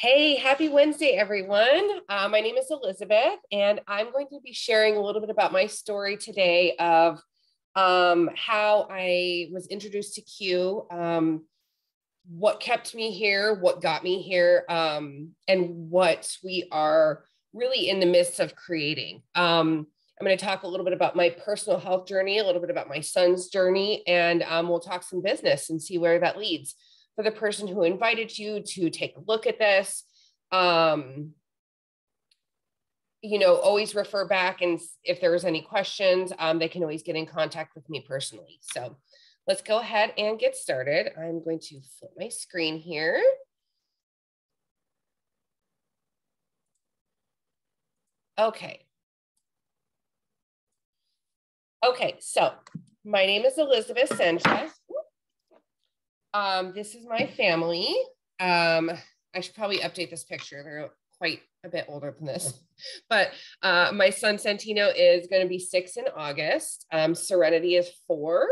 Hey, happy Wednesday, everyone. My name is Elizabeth, and I'm going to be sharing a little bit about my story today of how I was introduced to Q, what kept me here, what got me here, and what we are really in the midst of creating. I'm going to talk a little bit about my personal health journey, a little bit about my son's journey, and we'll talk some business and see where that leads. For the person who invited you to take a look at this, always refer back. And if there's any questions, they can always get in contact with me personally. So let's go ahead and get started. I'm going to flip my screen here. Okay. Okay, so my name is Elizabeth Sanchez. This is my family. I should probably update this picture. They're quite a bit older than this, but my son Santino is going to be 6 in August. Serenity is 4,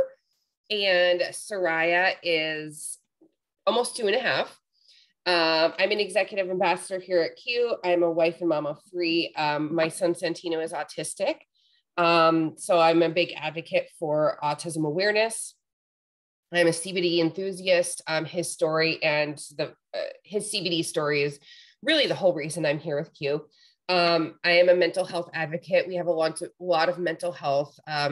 and Soraya is almost 2.5. I'm an executive ambassador here at Q. I'm a wife and mom of 3. My son Santino is autistic. So I'm a big advocate for autism awareness. I'm a CBD enthusiast. His story and his CBD story is really the whole reason I'm here with Q. I am a mental health advocate. We have a lot of mental health. I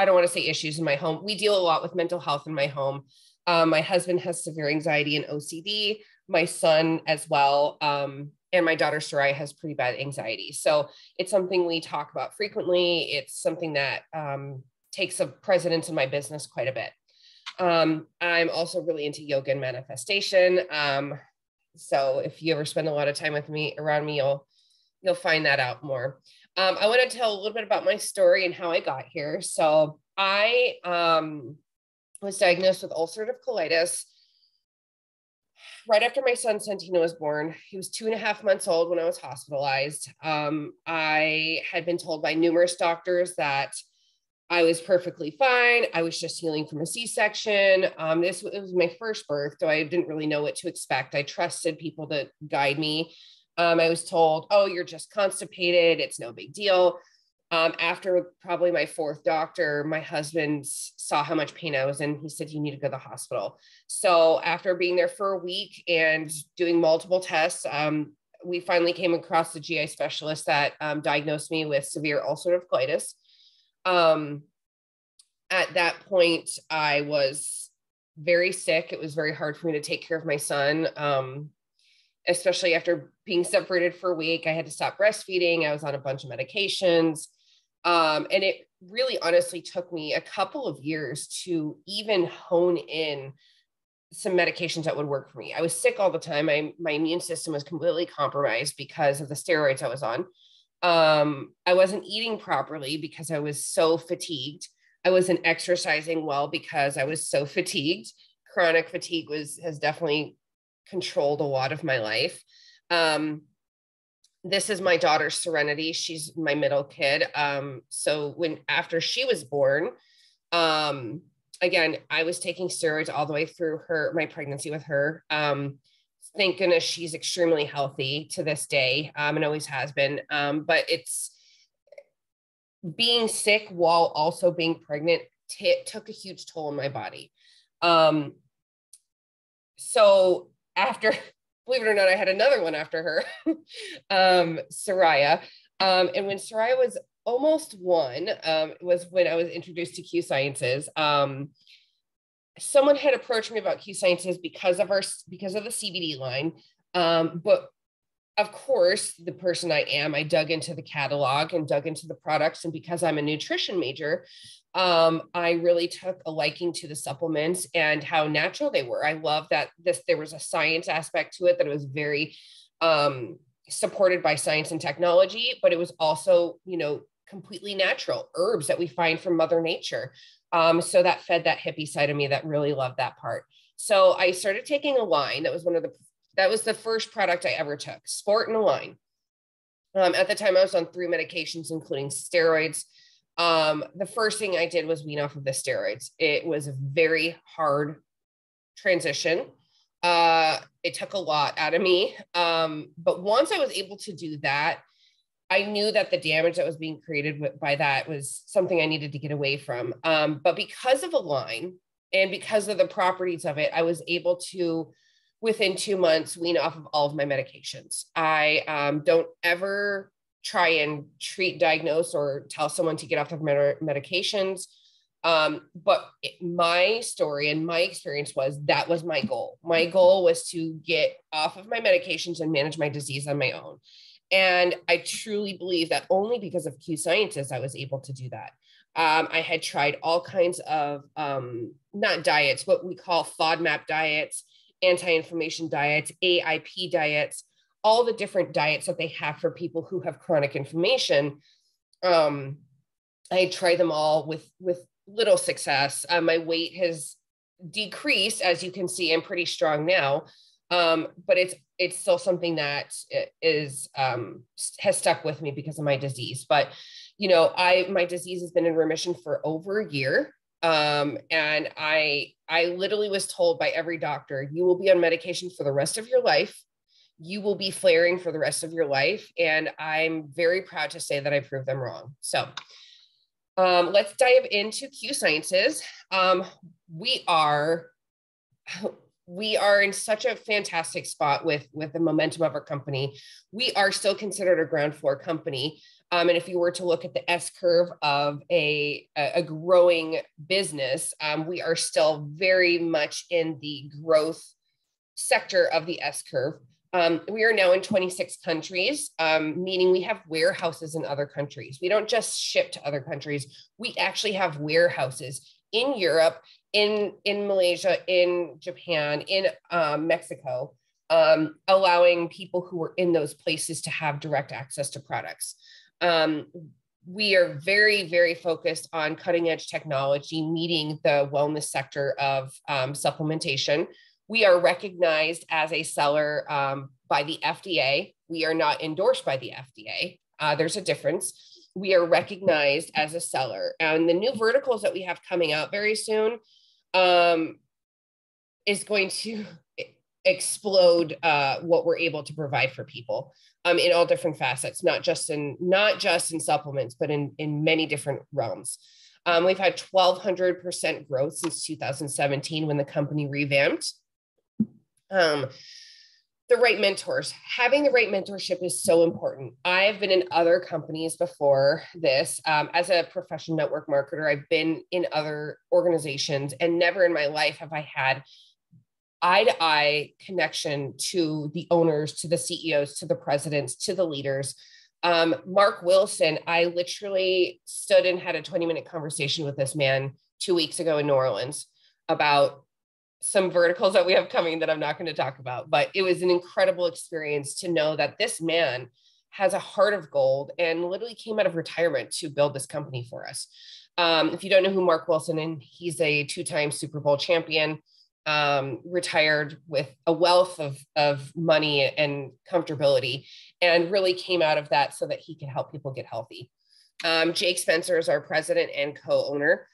don't want to say issues in my home. We deal a lot with mental health in my home. My husband has severe anxiety and OCD. My son as well. And my daughter Soraya has pretty bad anxiety. So it's something we talk about frequently. It's something that takes a precedence in my business quite a bit. I'm also really into yoga and manifestation. So if you ever spend a lot of time with me, around me, you'll find that out more. I want to tell a little bit about my story and how I got here. So I was diagnosed with ulcerative colitis right after my son Santino was born. He was 2.5 months old when I was hospitalized. I had been told by numerous doctors that I was perfectly fine. I was just healing from a C-section. It was my first birth, so I didn't really know what to expect. I trusted people to guide me. I was told, oh, you're just constipated. It's no big deal. After probably my 4th doctor, my husband saw how much pain I was in. He said, you need to go to the hospital. So after being there for a week and doing multiple tests, we finally came across the GI specialist that diagnosed me with severe ulcerative colitis. At that point, I was very sick. It was very hard for me to take care of my son, especially after being separated for a week. I had to stop breastfeeding. I was on a bunch of medications. And it really honestly took me a couple of years to even hone in some medications that would work for me. I was sick all the time. My immune system was completely compromised because of the steroids I was on. I wasn't eating properly because I was so fatigued. I wasn't exercising well because I was so fatigued. Chronic fatigue has definitely controlled a lot of my life. This is my daughter, Serenity. She's my middle kid. So after she was born, again, I was taking steroids all the way through my pregnancy with her. Thank goodness she's extremely healthy to this day, and always has been. But it's being sick while also being pregnant took a huge toll on my body. So after, believe it or not, I had another one after her, Soraya. And when Soraya was almost 1, was when I was introduced to Q Sciences. Someone had approached me about Q Sciences because of the CBD line. But of course, the person I am, I dug into the catalog and dug into the products. And because I'm a nutrition major, I really took a liking to the supplements and how natural they were. I love that there was a science aspect to it, that it was very supported by science and technology, but it was also, completely natural herbs that we find from Mother Nature. So that fed that hippie side of me that really loved that part. So I started taking Align. That was the first product I ever took, Sport and Align. At the time I was on 3 medications, including steroids. The first thing I did was wean off of the steroids. It was a very hard transition. It took a lot out of me. But once I was able to do that, I knew that the damage that was being created by that was something I needed to get away from. But because of Align and because of the properties of it, I was able to, within 2 months, wean off of all of my medications. I don't ever try and treat, diagnose, or tell someone to get off of medications. But my story and my experience was that was my goal. My goal was to get off of my medications and manage my disease on my own. And I truly believe that only because of Q Sciences, I was able to do that. I had tried all kinds of, not diets, what we call FODMAP diets, anti-inflammation diets, AIP diets, all the different diets that they have for people who have chronic inflammation. I tried them all with little success. My weight has decreased, as you can see. I'm pretty strong now, but it's still something that is has stuck with me because of my disease. But my disease has been in remission for over a year. And I literally was told by every doctor, you will be on medication for the rest of your life. You will be flaring for the rest of your life. And I'm very proud to say that I proved them wrong. So let's dive into Q Sciences. We are in such a fantastic spot with the momentum of our company. We are still considered a ground floor company. And if you were to look at the S curve of a growing business, we are still very much in the growth sector of the S curve. We are now in 26 countries, meaning we have warehouses in other countries. We don't just ship to other countries. We actually have warehouses in Europe, in Malaysia, in Japan, in Mexico, allowing people who are in those places to have direct access to products. We are very, very focused on cutting edge technology, meeting the wellness sector of supplementation. We are recognized as a seller by the FDA. We are not endorsed by the FDA. There's a difference. We are recognized as a seller. And the new verticals that we have coming out very soon is going to explode what we're able to provide for people in all different facets, not just in supplements, but in many different realms. We've had 1,200% growth since 2017 when the company revamped. The right mentors, having the right mentorship is so important. I've been in other companies before this. As a professional network marketer, I've been in other organizations, and never in my life have I had eye-to-eye connection to the owners, to the CEOs, to the presidents, to the leaders. Mark Wilson, I literally stood and had a 20-minute conversation with this man 2 weeks ago in New Orleans about some verticals that we have coming that I'm not going to talk about, but it was an incredible experience to know that this man has a heart of gold and literally came out of retirement to build this company for us. If you don't know who Mark Wilson is, he's a 2-time Super Bowl champion, retired with a wealth of money and comfortability, and really came out of that so that he could help people get healthy. Jake Spencer is our president and co-owner.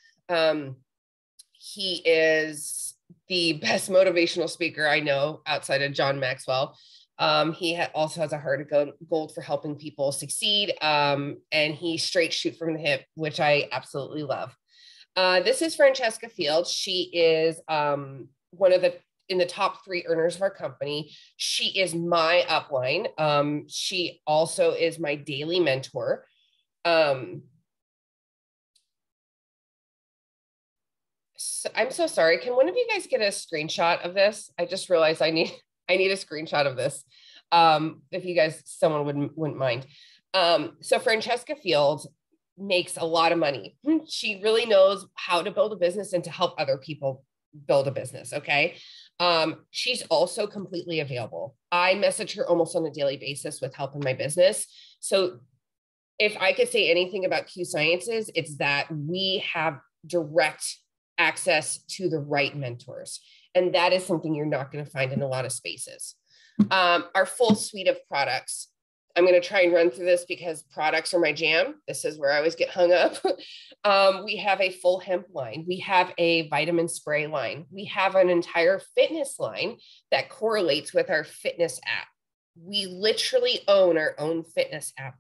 He is the best motivational speaker I know outside of John Maxwell. He also has a heart of gold for helping people succeed. And he straight shoot from the hip, which I absolutely love. This is Francesca Fields. She is one of in the top 3 earners of our company. She is my upline. She also is my daily mentor. I'm so sorry. Can one of you guys get a screenshot of this? I just realized I need a screenshot of this. If you guys, someone wouldn't mind. So Francesca Fields makes a lot of money. She really knows how to build a business and to help other people build a business. Okay. She's also completely available. I message her almost on a daily basis with help in my business. So if I could say anything about Q Sciences, it's that we have direct access to the right mentors. And that is something you're not going to find in a lot of spaces. Our full suite of products, I'm going to try and run through this because products are my jam. This is where I always get hung up. We have a full hemp line. We have a vitamin spray line. We have an entire fitness line that correlates with our fitness app. We literally own our own fitness app.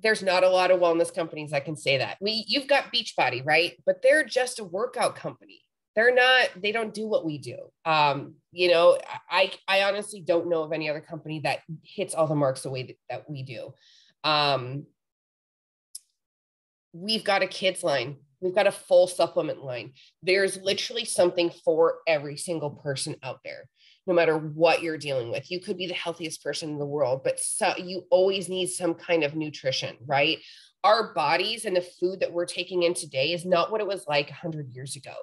There's not a lot of wellness companies that can say that. You've got Beachbody, right? But they're just a workout company. They don't do what we do. You know, I honestly don't know of any other company that hits all the marks the way that we do. We've got a kids line. We've got a full supplement line. There's literally something for every single person out there, no matter what you're dealing with. You could be the healthiest person in the world, but you always need some kind of nutrition, right? Our bodies and the food that we're taking in today is not what it was like 100 years ago.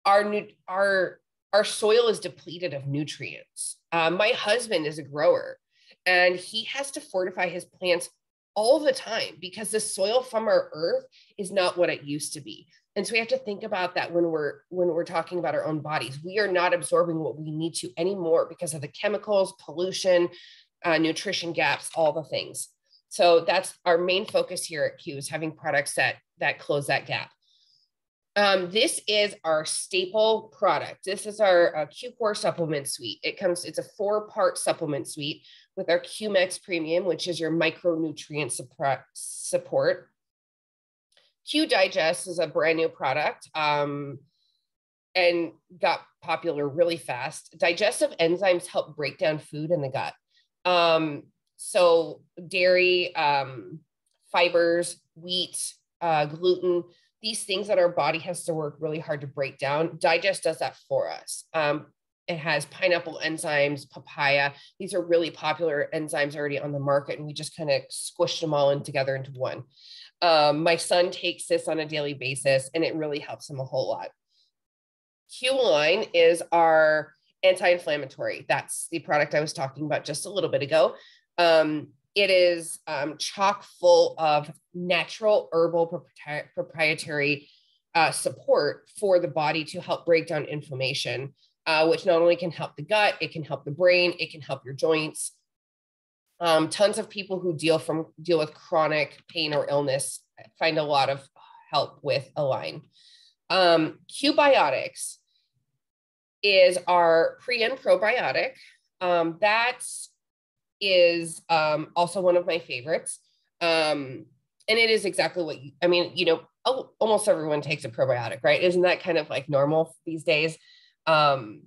Our soil is depleted of nutrients. My husband is a grower, and he has to fortify his plants all the time because the soil from our earth is not what it used to be. And so we have to think about that when we're talking about our own bodies. We are not absorbing what we need to anymore because of the chemicals, pollution, nutrition gaps, all the things. So that's our main focus here at Q, is having products that close that gap. This is our staple product. This is our Q-Core supplement suite. It's a 4-part supplement suite with our Q-Mex Premium, which is your micronutrient support. Q-Digest is a brand new product and got popular really fast. Digestive enzymes help break down food in the gut. So dairy, fibers, wheat, gluten, these things that our body has to work really hard to break down, Digest does that for us. It has pineapple enzymes, papaya. These are really popular enzymes already on the market, and we just kind of squished them all in together into one. My son takes this on a daily basis, and it really helps him a whole lot. Q-Line is our anti-inflammatory. That's the product I was talking about just a little bit ago. It is chock full of natural herbal proprietary support for the body to help break down inflammation, which not only can help the gut, it can help the brain, it can help your joints. Tons of people who deal with chronic pain or illness find a lot of help with Align. Q-Biotics is our pre and probiotic. That is also one of my favorites. And it is exactly what almost everyone takes a probiotic, right? Isn't that kind of like normal these days? And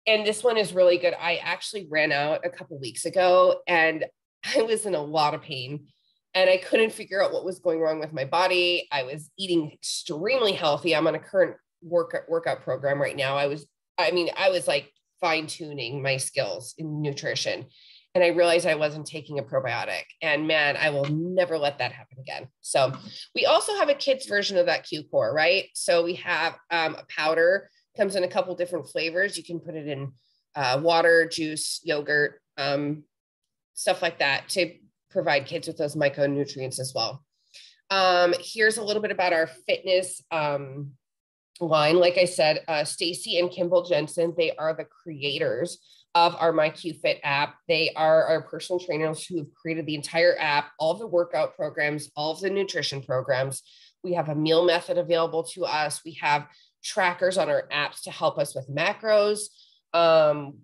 this one is really good. I actually ran out a couple weeks ago and I was in a lot of pain and I couldn't figure out what was going wrong with my body. I was eating extremely healthy. I'm on a current workout program right now. I was like fine-tuning my skills in nutrition. And I realized I wasn't taking a probiotic, and man, I will never let that happen again. So we also have a kids version of that Q-Core, right? So we have a powder, comes in a couple different flavors. You can put it in water, juice, yogurt, stuff like that to provide kids with those micronutrients as well. Here's a little bit about our fitness line. Like I said, Stacy and Kimball Jensen, they are the creators of our MyQFit app. They are our personal trainers who have created the entire app, all of the workout programs, all of the nutrition programs. We have a meal method available to us. We have trackers on our apps to help us with macros.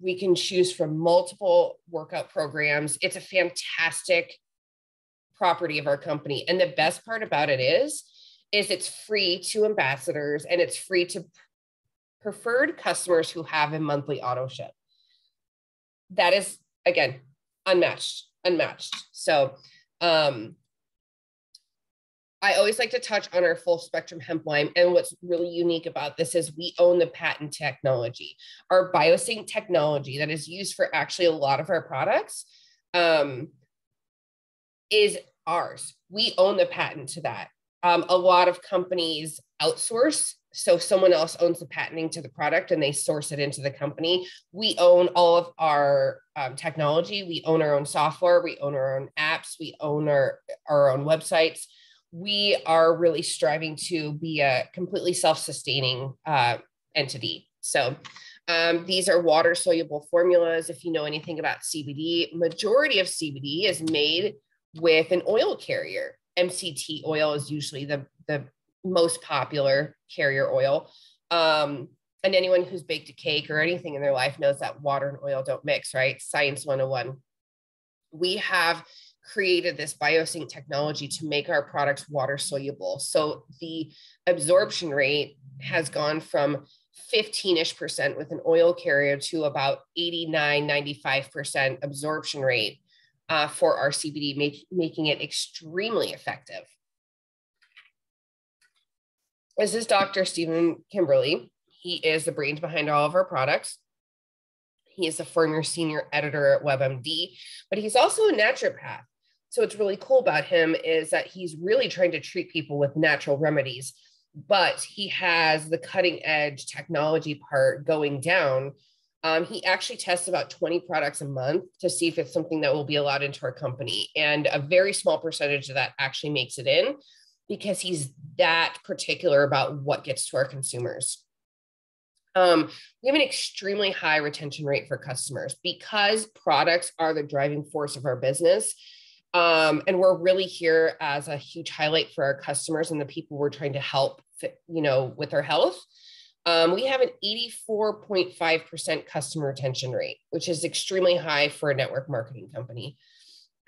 We can choose from multiple workout programs. It's a fantastic property of our company. And the best part about it is it's free to ambassadors and it's free to preferred customers who have a monthly auto ship. That is, again, unmatched. So I always like to touch on our full spectrum hemp line. And what's really unique about this is we own the patent technology. Our BioSync technology that is used for actually a lot of our products is ours. We own the patent to that. A lot of companies outsource. So someone else owns the patenting to the product and they source it into the company. We own all of our technology. We own our own software. We own our own apps. We own our own websites. We are really striving to be a completely self-sustaining entity. So These are water soluble formulas. If you know anything about CBD, majority of CBD is made with an oil carrier. MCT oil is usually the most popular carrier oil. And anyone who's baked a cake or anything in their life knows that water and oil don't mix, right? Science 101. We have created this BioSync technology to make our products water soluble. So the absorption rate has gone from 15-ish% with an oil carrier to about 89, 95% absorption rate for our CBD, making it extremely effective. This is Dr. Stephen Kimberly. He is the brains behind all of our products. He is a former senior editor at WebMD, but he's also a naturopath. So what's really cool about him is that he's really trying to treat people with natural remedies, but he has the cutting edge technology part going down. He actually tests about 20 products a month to see if it's something that will be allowed into our company. And a very small percentage of that actually makes it in because he's that particular about what gets to our consumers. We have an extremely high retention rate for customers because products are the driving force of our business. And we're really here as a huge highlight for our customers and the people we're trying to help, with their health. We have an 84.5% customer retention rate, which is extremely high for a network marketing company.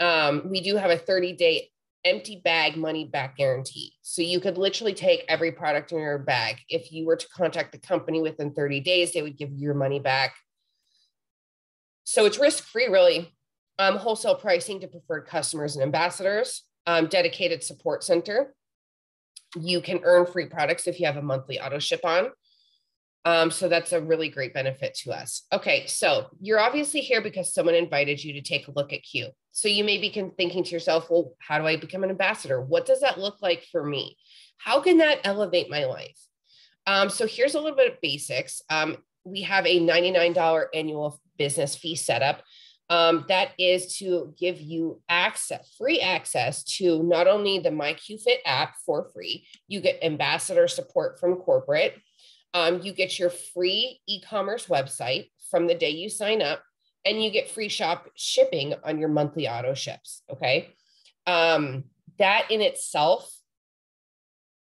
We do have a 30-day empty bag money back guarantee. So you could literally take every product in your bag. If you were to contact the company within 30 days, they would give you your money back. So it's risk-free, really. Wholesale pricing to preferred customers and ambassadors, dedicated support center. You can earn free products if you have a monthly auto ship on. So that's a really great benefit to us. Okay, so you're obviously here because someone invited you to take a look at Q. So you may be thinking to yourself, well, how do I become an ambassador? What does that look like for me? How can that elevate my life? So here's a little bit of basics. We have a $99 annual business fee setup. That is to give you free access to not only the MyQFit app for free, you get ambassador support from corporate. You get your free e-commerce website from the day you sign up, and you get free shipping on your monthly auto ships. Okay. That in itself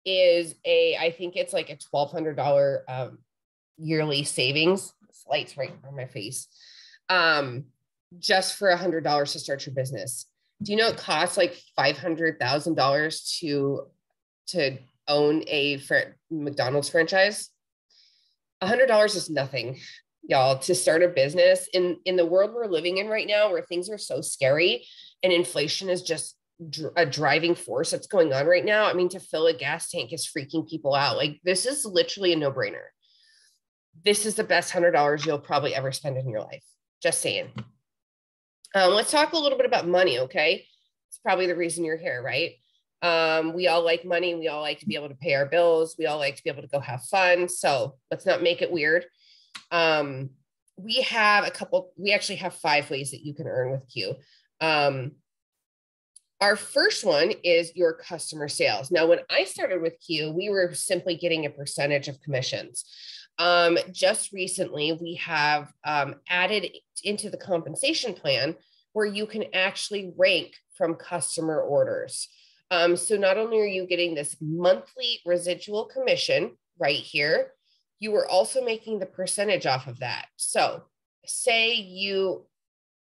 is I think it's like a $1,200 yearly savings. This light's right on my face. Just for $100 to start your business. Do you know it costs like $500,000 to own a McDonald's franchise? $100 is nothing, y'all, to start a business in the world we're living in right now, where things are so scary and inflation is just a driving force that's going on right now. I mean, to fill a gas tank is freaking people out. Like, this is literally a no-brainer. This is the best $100 you'll probably ever spend in your life. Just saying. Let's talk a little bit about money, okay? It's probably the reason you're here, right? We all like money. We all like to be able to pay our bills. We all like to be able to go have fun. So let's not make it weird. We actually have 5 ways that you can earn with Q. Our first one is your customer sales. Now, when I started with Q, we were simply getting a percentage of commissions. Just recently, we have added into the compensation plan where you can actually rank from customer orders. So not only are you getting this monthly residual commission right here, you are also making the percentage off of that. So say you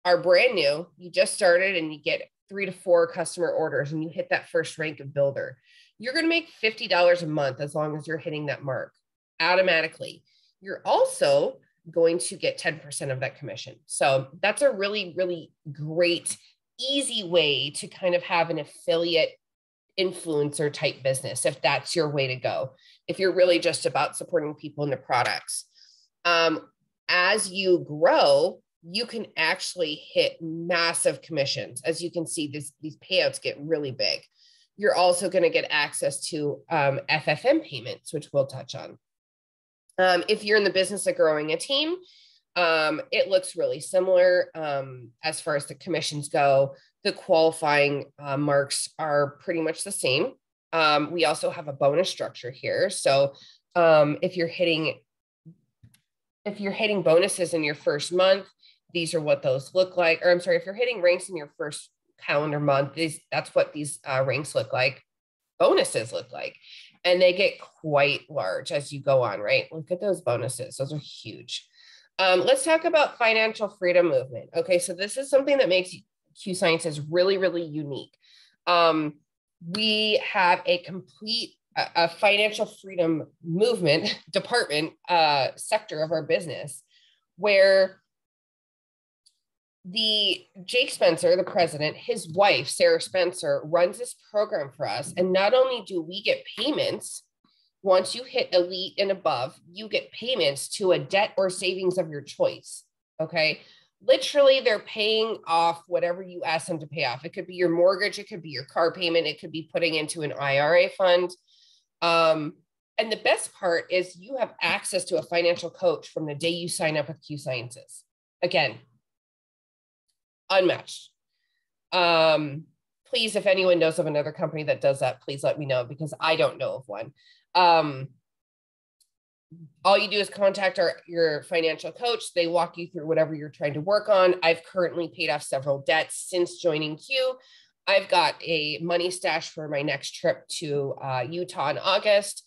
are brand new, you just started and you get 3 to 4 customer orders and you hit that first rank of builder, you're going to make $50 a month as long as you're hitting that mark automatically. You're also going to get 10% of that commission. So that's a really, really great, easy way to kind of have an affiliate influencer type business, if that's your way to go, if you're really just about supporting people and the products. As you grow, you can actually hit massive commissions. As you can see, these payouts get really big. You're also going to get access to FFM payments, which we'll touch on. If you're in the business of growing a team, it looks really similar as far as the commissions go. The qualifying marks are pretty much the same. We also have a bonus structure here. So if you're hitting if you're hitting bonuses in your first month, these are what those look like. Or I'm sorry, if you're hitting ranks in your first calendar month, that's what these ranks look like. Bonuses look like. And they get quite large as you go on, right? Look at those bonuses. Those are huge. Let's talk about financial freedom movement. Okay, so this is something that makes Q Sciences really, really unique. We have a complete a financial freedom movement department sector of our business where Jake Spencer, the president, his wife, Sarah Spencer, runs this program for us. And not only do we get payments, once you hit elite and above, you get payments to a debt or savings of your choice. Okay. Literally, they're paying off whatever you ask them to pay off. It could be your mortgage, it could be your car payment, it could be putting into an IRA fund. And the best part is you have access to a financial coach from the day you sign up with Q Sciences. Again, unmatched. Please, if anyone knows of another company that does that, please let me know because I don't know of one. All you do is contact your financial coach. They walk you through whatever you're trying to work on. I've currently paid off several debts since joining Q. I've got a money stash for my next trip to Utah in August.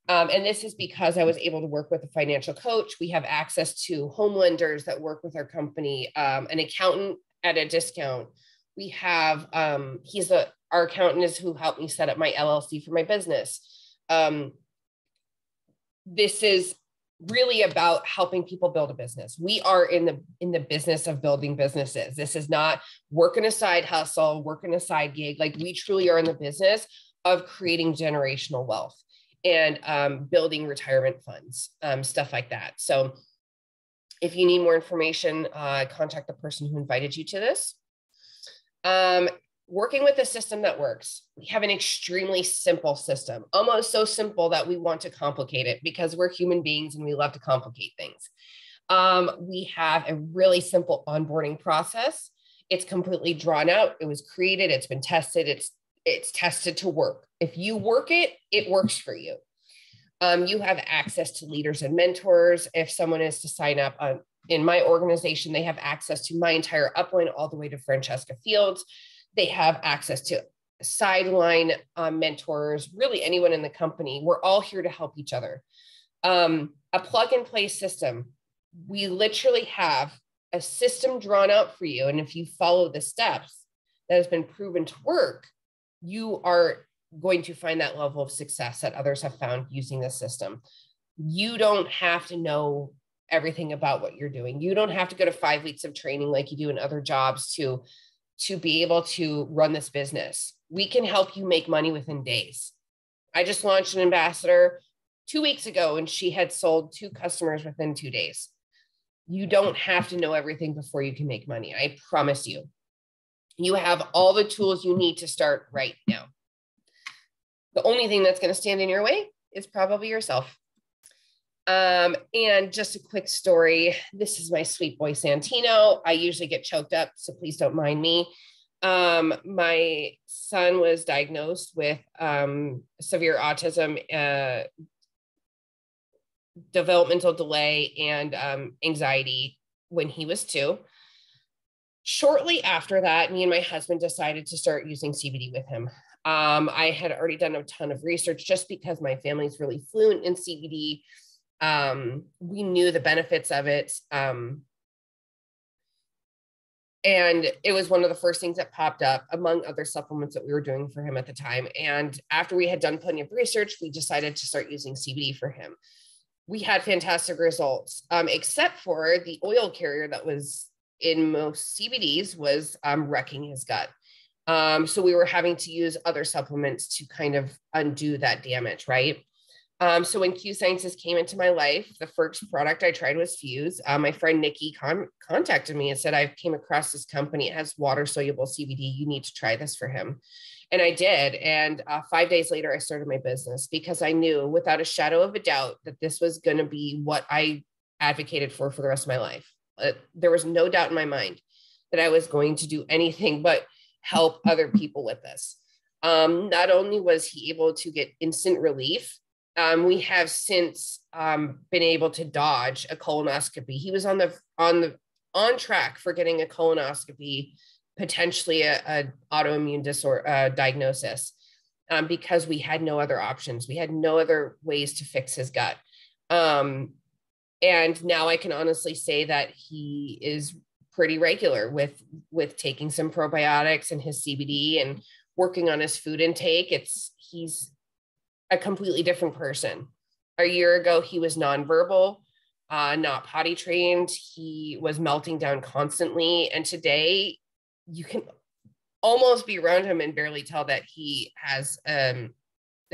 And this is because I was able to work with a financial coach. We have access to home lenders that work with our company, an accountant at a discount. We have, our accountant is who helped me set up my LLC for my business. This is really about helping people build a business. We are in the business of building businesses. This is not working a side hustle, working a side gig. Like we truly are in the business of creating generational wealth and building retirement funds, stuff like that. So if you need more information, contact the person who invited you to this. Working with a system that works. We have an extremely simple system, almost so simple that we want to complicate it because we're human beings and we love to complicate things. We have a really simple onboarding process. It's completely drawn out. It was created. It's been tested. It's tested to work. If you work it, it works for you. You have access to leaders and mentors. If someone is to sign up in my organization, they have access to my entire upline all the way to Francesca Fields. They have access to sideline mentors, really anyone in the company. We're all here to help each other. A plug and play system. We literally have a system drawn out for you. And if you follow the steps that has been proven to work, you are going to find that level of success that others have found using this system. You don't have to know everything about what you're doing. You don't have to go to 5 weeks of training like you do in other jobs to be able to run this business. We can help you make money within days. I just launched an ambassador 2 weeks ago and she had sold 2 customers within 2 days. You don't have to know everything before you can make money. I promise you. You have all the tools you need to start right now. The only thing that's going to stand in your way is probably yourself. And just a quick story. This is my sweet boy, Santino. I usually get choked up, so please don't mind me. My son was diagnosed with severe autism, developmental delay, and anxiety when he was 2. Shortly after that, me and my husband decided to start using CBD with him. I had already done a ton of research just because my family's really fluent in CBD. We knew the benefits of it. And it was one of the first things that popped up among other supplements that we were doing for him at the time. And after we had done plenty of research, we decided to start using CBD for him. We had fantastic results, except for the oil carrier that was in most CBDs was wrecking his gut. So we were having to use other supplements to kind of undo that damage, right? So when Q Sciences came into my life, the first product I tried was Fuse. My friend Nikki contacted me and said, I came across this company. It has water-soluble CBD. You need to try this for him. And I did. And 5 days later, I started my business because I knew without a shadow of a doubt that this was going to be what I advocated for the rest of my life. There was no doubt in my mind that I was going to do anything but help other people with this. Not only was he able to get instant relief We have since been able to dodge a colonoscopy. He was on track for getting a colonoscopy, potentially a autoimmune disorder diagnosis, because we had no other options. We had no other ways to fix his gut. And now I can honestly say that he is pretty regular with taking some probiotics and his CBD and working on his food intake. He's a completely different person. A year ago, he was nonverbal, not potty trained. He was melting down constantly. And today you can almost be around him and barely tell that he has a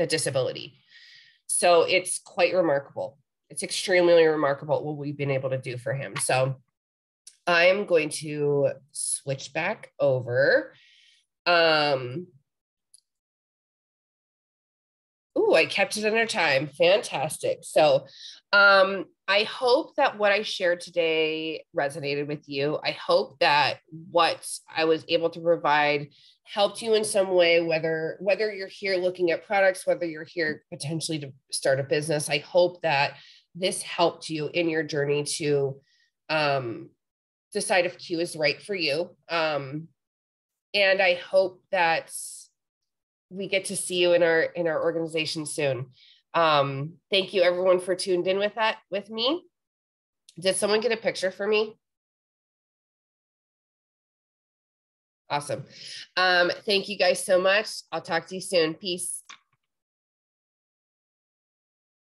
disability. So it's quite remarkable. It's extremely remarkable what we've been able to do for him. So I'm going to switch back over. I kept it under time. Fantastic. So I hope that what I shared today resonated with you. I hope that what I was able to provide helped you in some way, whether you're here looking at products, whether you're here potentially to start a business. I hope that this helped you in your journey to decide if Q is right for you. And I hope that we get to see you in our organization soon. Thank you everyone for tuned in with me. Did someone get a picture for me? Awesome. Thank you guys so much. I'll talk to you soon. Peace.